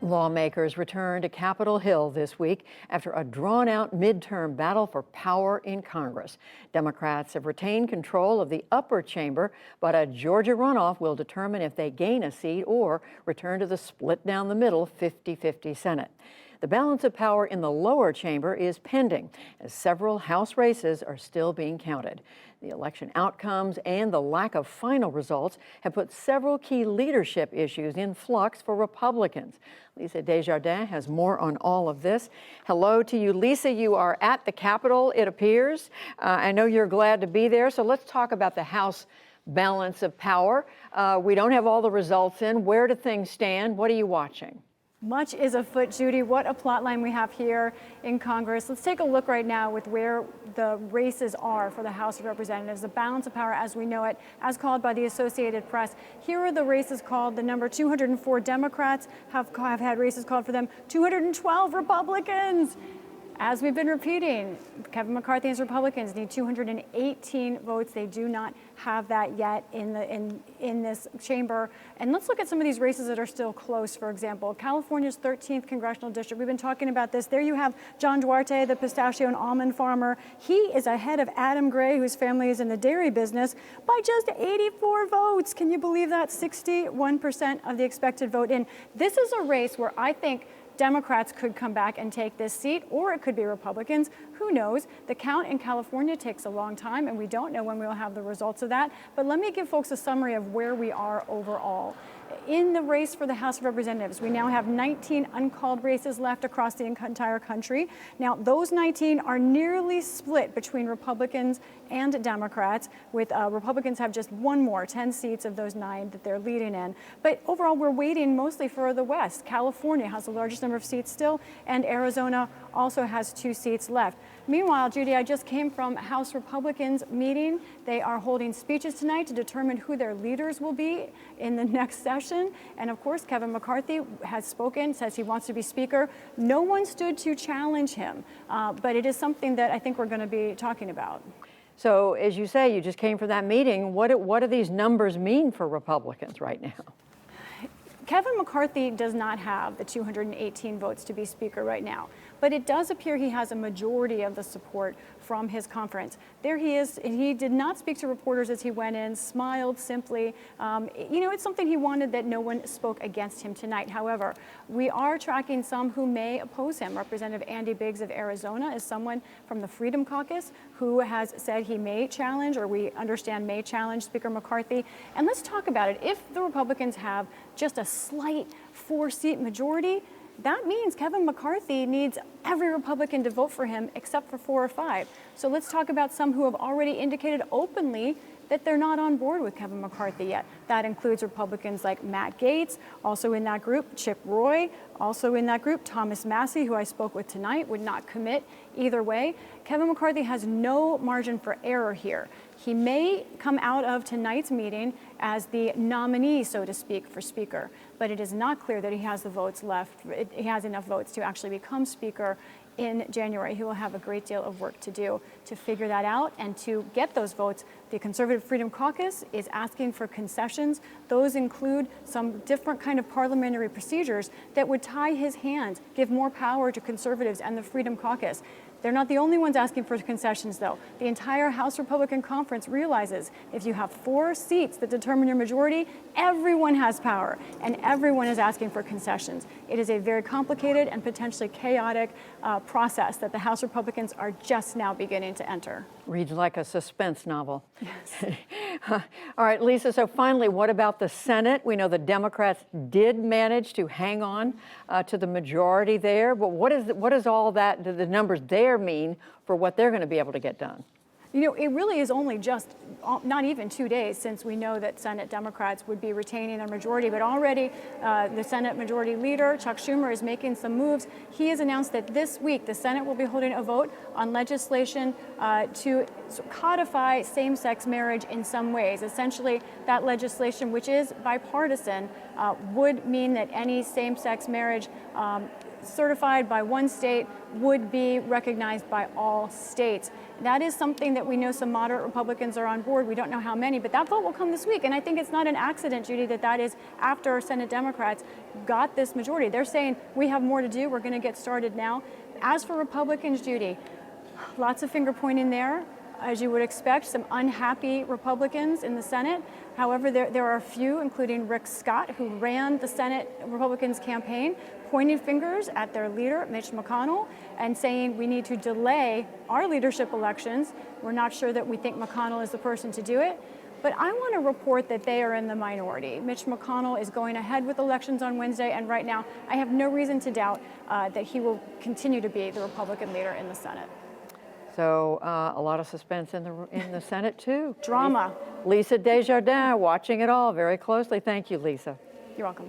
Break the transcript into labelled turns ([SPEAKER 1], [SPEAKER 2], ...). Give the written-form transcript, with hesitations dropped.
[SPEAKER 1] Lawmakers returned to Capitol Hill this week after a drawn-out midterm battle for power in Congress. Democrats have retained control of the upper chamber, but a Georgia runoff will determine if they gain a seat or return to the split-down-the-middle 50-50 Senate. The balance of power in the lower chamber is pending, as several House races are still being counted. The election outcomes and the lack of final results have put several key leadership issues in flux for Republicans. Lisa Desjardins has more on all of this. Hello to you, Lisa. You are at the Capitol, it appears. I know you're glad to be there, so let's talk about the House balance of power. We don't have all the results in. Where do things stand? What are you watching?
[SPEAKER 2] Much is afoot, Judy. What a plot line we have here in Congress. Let's take a look right now with where the races are for the House of Representatives, the balance of power as we know it, as called by the Associated Press. Here are the races called. The number 204 Democrats have had races called for them, 212 Republicans. As we've been repeating, Kevin McCarthy and his Republicans need 218 votes. They do not have that yet in this chamber. And let's look at some of these races that are still close. For example, California's 13th congressional district. We've been talking about this. There you have John Duarte, the pistachio and almond farmer. He is ahead of Adam Gray, whose family is in the dairy business, by just 84 votes. Can you believe that? 61% of the expected vote in. This is a race where I think Democrats could come back and take this seat, or it could be Republicans. Who knows? The count in California takes a long time, and we don't know when we'll have the results of that. But let me give folks a summary of where we are overall. In the race for the House of Representatives, we now have 19 uncalled races left across the entire country. Now, those 19 are nearly split between Republicans and Democrats, with Republicans have just one more, 10 seats of those 9 that they're leading in. But overall, we're waiting mostly for the West. California has the largest number of seats still, and Arizona also has 2 seats left. Meanwhile, Judy, I just came from House Republicans meeting. They are holding speeches tonight to determine who their leaders will be in the next session. And of course, Kevin McCarthy has spoken, says he wants to be Speaker. No one stood to challenge him, but it is something that I think we're going to be talking about.
[SPEAKER 1] So, as you say, you just came from that meeting. What do these numbers mean for Republicans right now?
[SPEAKER 2] Kevin McCarthy does not have the 218 votes to be Speaker right now, but it does appear he has a majority of the support from his conference. There he is, and he did not speak to reporters as he went in, smiled simply. You know, it's something he wanted that no one spoke against him tonight. However, we are tracking some who may oppose him. Representative Andy Biggs of Arizona is someone from the Freedom Caucus who has said he may challenge, or we understand may challenge, Speaker McCarthy. And let's talk about it. If the Republicans have just a slight 4-seat majority, that means Kevin McCarthy needs every Republican to vote for him except for 4 or 5. So let's talk about some who have already indicated openly that they're not on board with Kevin McCarthy yet. That includes Republicans like Matt Gaetz, also in that group, Chip Roy, also in that group, Thomas Massie, who I spoke with tonight, would not commit either way. Kevin McCarthy has no margin for error here. He may come out of tonight's meeting as the nominee, so to speak, for Speaker, but it is not clear that he has the votes left. He has enough votes to actually become Speaker in January. He will have a great deal of work to do to figure that out and to get those votes. The Conservative Freedom Caucus is asking for concessions. Those include some different kind of parliamentary procedures that would tie his hands, give more power to conservatives and the Freedom Caucus. They're not the only ones asking for concessions, though. The entire House Republican Conference realizes if you have 4 seats that determine your majority, everyone has power, and everyone is asking for concessions. It is a very complicated and potentially chaotic process that the House Republicans are just now beginning to enter.
[SPEAKER 1] Reads like a suspense novel.
[SPEAKER 2] Yes.
[SPEAKER 1] All right, Lisa, so finally, what about the Senate? We know the Democrats did manage to hang on to the majority there, but what is all that, do the numbers there mean for what they're going to be able to get done?
[SPEAKER 2] You know, it really is only just not even 2 days since we know that Senate Democrats would be retaining their majority, but already the Senate Majority Leader, Chuck Schumer, is making some moves. He has announced that this week the Senate will be holding a vote on legislation to codify same-sex marriage in some ways. Essentially, that legislation, which is bipartisan, would mean that any same-sex marriage certified by one state would be recognized by all states. That is something that we know some moderate Republicans are on board. We don't know how many, but that vote will come this week. And I think it's not an accident, Judy, that is after Senate Democrats got this majority. They're saying we have more to do. We're going to get started now. As for Republicans, Judy, lots of finger pointing there. As you would expect, some unhappy Republicans in the Senate. However, there are a few, including Rick Scott, who ran the Senate Republicans campaign, pointing fingers at their leader, Mitch McConnell, and saying we need to delay our leadership elections. We're not sure that we think McConnell is the person to do it. But I want to report that they are in the minority. Mitch McConnell is going ahead with elections on Wednesday, and right now I have no reason to doubt that he will continue to be the Republican leader in the Senate.
[SPEAKER 1] So a lot of suspense in the Senate, too.
[SPEAKER 2] Drama.
[SPEAKER 1] Lisa Desjardins watching it all very closely. Thank you, Lisa.
[SPEAKER 2] You're welcome.